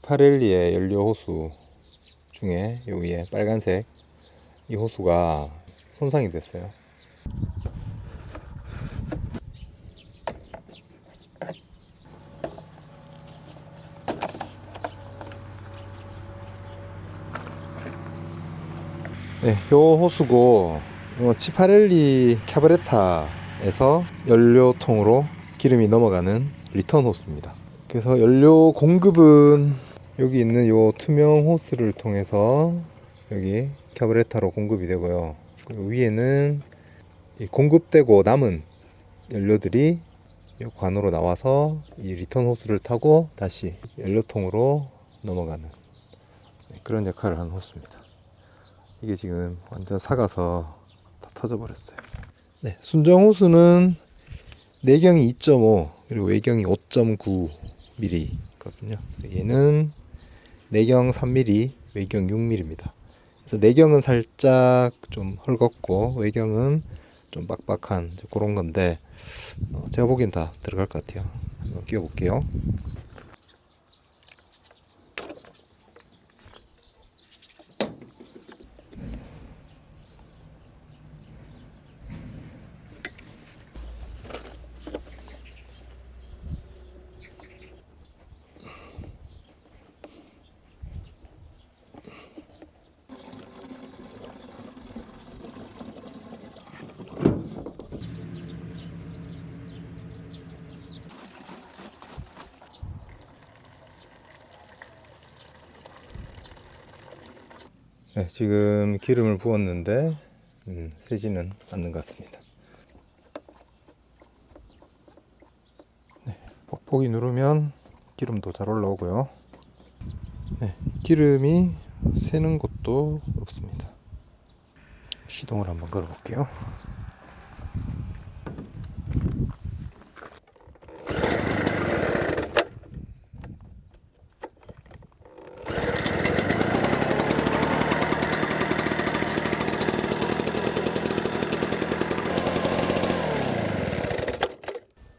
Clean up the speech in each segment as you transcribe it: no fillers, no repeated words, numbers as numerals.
치파렐리의 연료 호수 중에 요 위에 빨간색 이 호수가 손상이 됐어요. 네, 요 호수고 요 치파렐리 캐브레타에서 연료통으로 기름이 넘어가는 리턴 호수입니다. 그래서 연료 공급은 여기 있는 요 투명 호스를 통해서 여기 캐브레타로 공급이 되고요. 그리고 위에는 이 공급되고 남은 연료들이 이 관으로 나와서 이 리턴 호스를 타고 다시 연료통으로 넘어가는 그런 역할을 하는 호스입니다. 이게 지금 완전 삭아서 다 터져 버렸어요. 네, 순정 호수는 내경이 2.5 그리고 외경이 5.9mm 거든요. 얘는 내경 3mm, 외경 6mm입니다. 그래서 내경은 살짝 좀 헐겁고 외경은 좀 빡빡한 그런 건데 제가 보기엔 다 들어갈 것 같아요. 한번 끼워 볼게요. 네, 지금 기름을 부었는데 새지는 않는 것 같습니다. 네, 뻑뻑이 누르면 기름도 잘 올라오고요. 네, 기름이 새는 곳도 없습니다. 시동을 한번 걸어 볼게요.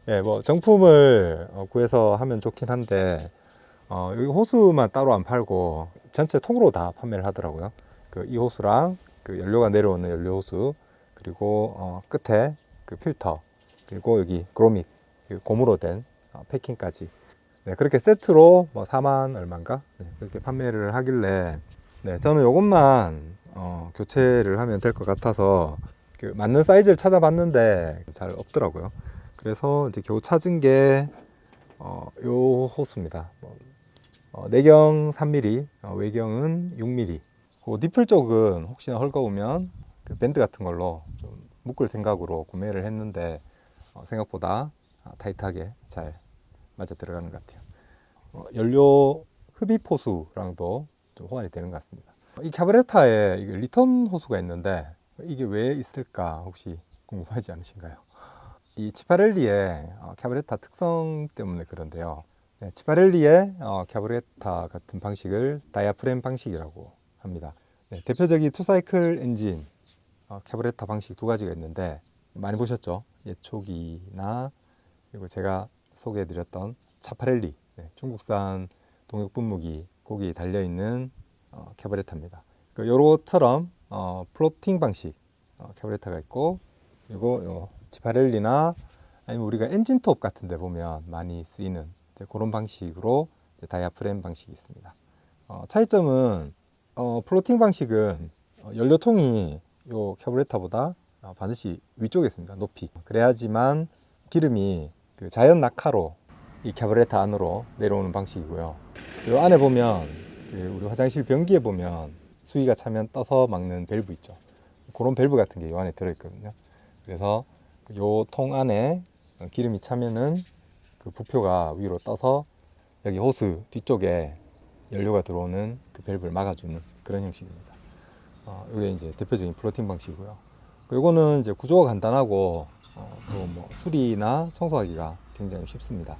예, 뭐 정품을 구해서 하면 좋긴 한데 여기 호수만 따로 안 팔고 전체 통으로 다 판매를 하더라고요. 그 이 호수랑 그 연료가 내려오는 연료 호수 그리고 끝에 그 필터 그리고 여기 그로밋 고무로 된 패킹까지 네, 그렇게 세트로 뭐 4만 얼마인가 네, 그렇게 판매를 하길래 네, 저는 이것만 교체를 하면 될 것 같아서 그 맞는 사이즈를 찾아봤는데 잘 없더라고요. 그래서 이제 겨우 찾은 게 요 호수입니다. 내경 3mm, 외경은 6mm. 그 니플 쪽은 혹시나 헐거우면 그 밴드 같은 걸로 좀 묶을 생각으로 구매를 했는데 생각보다 타이트하게 잘 맞아 들어가는 것 같아요. 연료 흡입 호수랑도 좀 호환이 되는 것 같습니다. 이 캐브레타에 리턴 호수가 있는데 이게 왜 있을까 혹시 궁금하지 않으신가요? 이 치파렐리의 캐브레타 특성 때문에 그런데요. 네, 치파렐리의 캐브레타 같은 방식을 다이아프램 방식이라고 합니다. 네, 대표적인 투사이클 엔진 캐브레타 방식 두 가지가 있는데 많이 보셨죠? 예초기나 그리고 제가 소개해드렸던 차파렐리 네, 중국산 동역분무기 거기 달려있는 캐브레타입니다. 요것처럼 플로팅 방식 캐브레타가 있고 그리고 요 지파렐리나 아니면 우리가 엔진톱 같은 데 보면 많이 쓰이는 그런 방식으로 다이아프램 방식이 있습니다. 차이점은 플로팅 방식은 연료통이 요 캐브레타보다 반드시 위쪽에 있습니다. 높이. 그래야지만 기름이 그 자연 낙하로 이 캐브레타 안으로 내려오는 방식이고요. 요 안에 보면 그 우리 화장실 변기에 보면 수위가 차면 떠서 막는 밸브 있죠. 그런 밸브 같은 게 요 안에 들어있거든요. 그래서 요 통 안에 기름이 차면은 그 부표가 위로 떠서 여기 호스 뒤쪽에 연료가 들어오는 그 밸브를 막아주는 그런 형식입니다. 이게 이제 대표적인 플로팅 방식이고요. 요거는 이제 구조가 간단하고 또 뭐 수리나 청소하기가 굉장히 쉽습니다.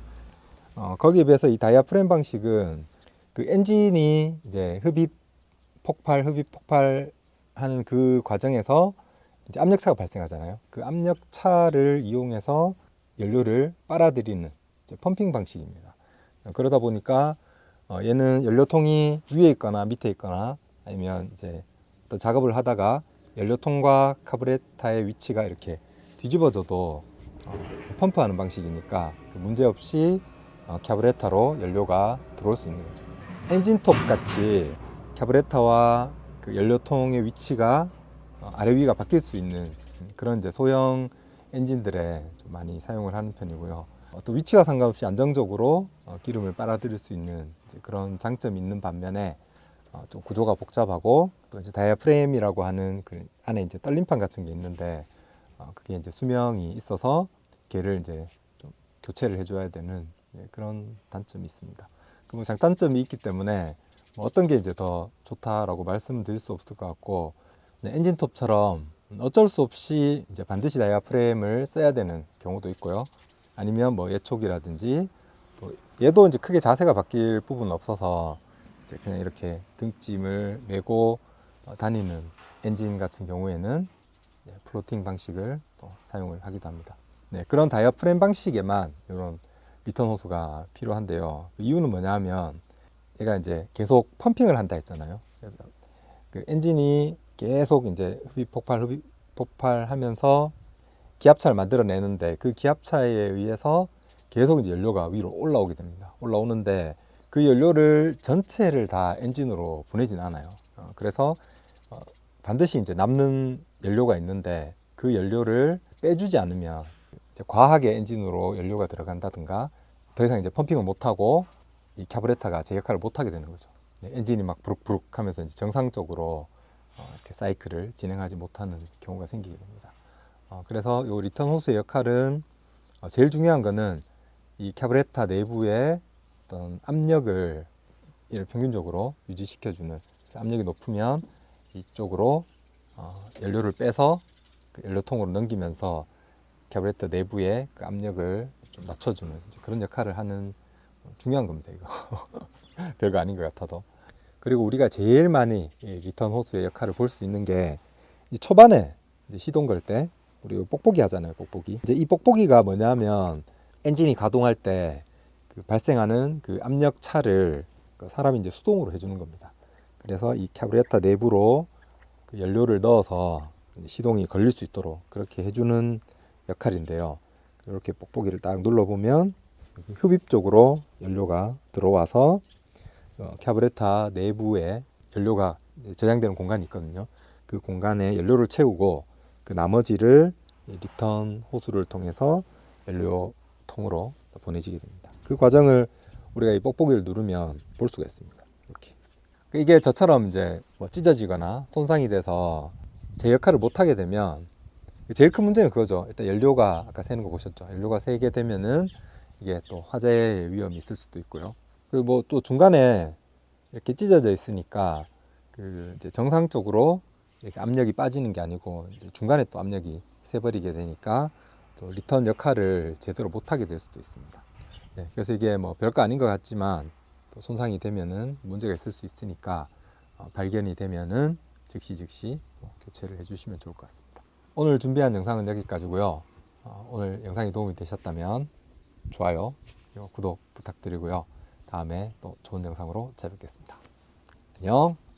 거기에 비해서 이 다이아프램 방식은 그 엔진이 이제 흡입 폭발하는 그 과정에서 이제 압력차가 발생하잖아요. 그 압력차를 이용해서 연료를 빨아들이는 펌핑 방식입니다. 그러다 보니까 얘는 연료통이 위에 있거나 밑에 있거나 아니면 이제 또 작업을 하다가 연료통과 카브레타의 위치가 이렇게 뒤집어져도 펌프하는 방식이니까 문제없이 카브레타로 연료가 들어올 수 있는 거죠. 엔진톱 같이 카브레타와 그 연료통의 위치가 아래 위가 바뀔 수 있는 그런 이제 소형 엔진들에 좀 많이 사용을 하는 편이고요. 또 위치와 상관없이 안정적으로 기름을 빨아들일 수 있는 그런 장점이 있는 반면에 좀 구조가 복잡하고 또 이제 다이아프레임이라고 하는 그 안에 이제 떨림판 같은 게 있는데 그게 이제 수명이 있어서 걔를 이제 좀 교체를 해줘야 되는 그런 단점이 있습니다. 그럼 장단점이 있기 때문에 뭐 어떤 게 이제 더 좋다라고 말씀드릴 수 없을 것 같고 엔진톱처럼 어쩔 수 없이 이제 반드시 다이아프레임을 써야 되는 경우도 있고요. 아니면 뭐 예촉이라든지 또 얘도 이제 크게 자세가 바뀔 부분은 없어서 이제 그냥 이렇게 등짐을 메고 다니는 엔진 같은 경우에는 플로팅 방식을 또 사용을 하기도 합니다. 네, 그런 다이아프레임 방식에만 이런 리턴 호수가 필요한데요. 이유는 뭐냐면 얘가 이제 계속 펌핑을 한다 했잖아요. 그래서 그 엔진이 계속 이제 흡입 폭발하면서 기압차를 만들어내는데 그 기압차에 의해서 계속 이제 연료가 위로 올라오게 됩니다. 올라오는데 그 연료를 전체를 다 엔진으로 보내진 않아요. 그래서 반드시 이제 남는 연료가 있는데 그 연료를 빼주지 않으면 이제 과하게 엔진으로 연료가 들어간다든가 더 이상 이제 펌핑을 못하고 이 카브레타가 제 역할을 못하게 되는 거죠. 엔진이 막 부룩부룩 하면서 이제 정상적으로 이렇게 사이클을 진행하지 못하는 경우가 생기게 됩니다. 그래서 이 리턴 호스의 역할은 제일 중요한 거는 이 카브레타 내부의 어떤 압력을 평균적으로 유지시켜주는, 압력이 높으면 이쪽으로 연료를 빼서 그 연료통으로 넘기면서 카브레터 내부의 그 압력을 좀 낮춰주는 그런 역할을 하는 중요한 겁니다. 이거 별거 아닌 것 같아도. 그리고 우리가 제일 많이 리턴 호스의 역할을 볼 수 있는 게 초반에 이제 시동 걸 때 우리 뽁뽁이 하잖아요. 뽁뽁이. 이제 이 뽁뽁이가 뭐냐면 엔진이 가동할 때 그 발생하는 그 압력 차를 사람이 이제 수동으로 해주는 겁니다. 그래서 이 카브레터 내부로 그 연료를 넣어서 시동이 걸릴 수 있도록 그렇게 해주는 역할인데요. 이렇게 뽁뽁이를 딱 눌러보면 흡입 쪽으로 연료가 들어와서 카브레터 내부에 연료가 저장되는 공간이 있거든요. 그 공간에 연료를 채우고 그 나머지를 리턴 호수를 통해서 연료통으로 보내지게 됩니다. 그 과정을 우리가 이 뽁뽁이를 누르면 볼 수가 있습니다. 이렇게. 이게 저처럼 이제 뭐 찢어지거나 손상이 돼서 제 역할을 못 하게 되면 제일 큰 문제는 그거죠. 일단 연료가 아까 새는 거 보셨죠? 연료가 새게 되면은 이게 또 화재의 위험이 있을 수도 있고요. 그리고 뭐 또 중간에 이렇게 찢어져 있으니까 그 이제 정상적으로 이렇게 압력이 빠지는 게 아니고 이제 중간에 또 압력이 새버리게 되니까 또 리턴 역할을 제대로 못 하게 될 수도 있습니다. 네, 그래서 이게 뭐 별거 아닌 것 같지만 또 손상이 되면은 문제가 있을 수 있으니까 발견이 되면은 즉시 교체를 해주시면 좋을 것 같습니다. 오늘 준비한 영상은 여기까지고요. 오늘 영상이 도움이 되셨다면 좋아요 그리고 구독 부탁드리고요. 다음에 또 좋은 영상으로 찾아뵙겠습니다. 안녕.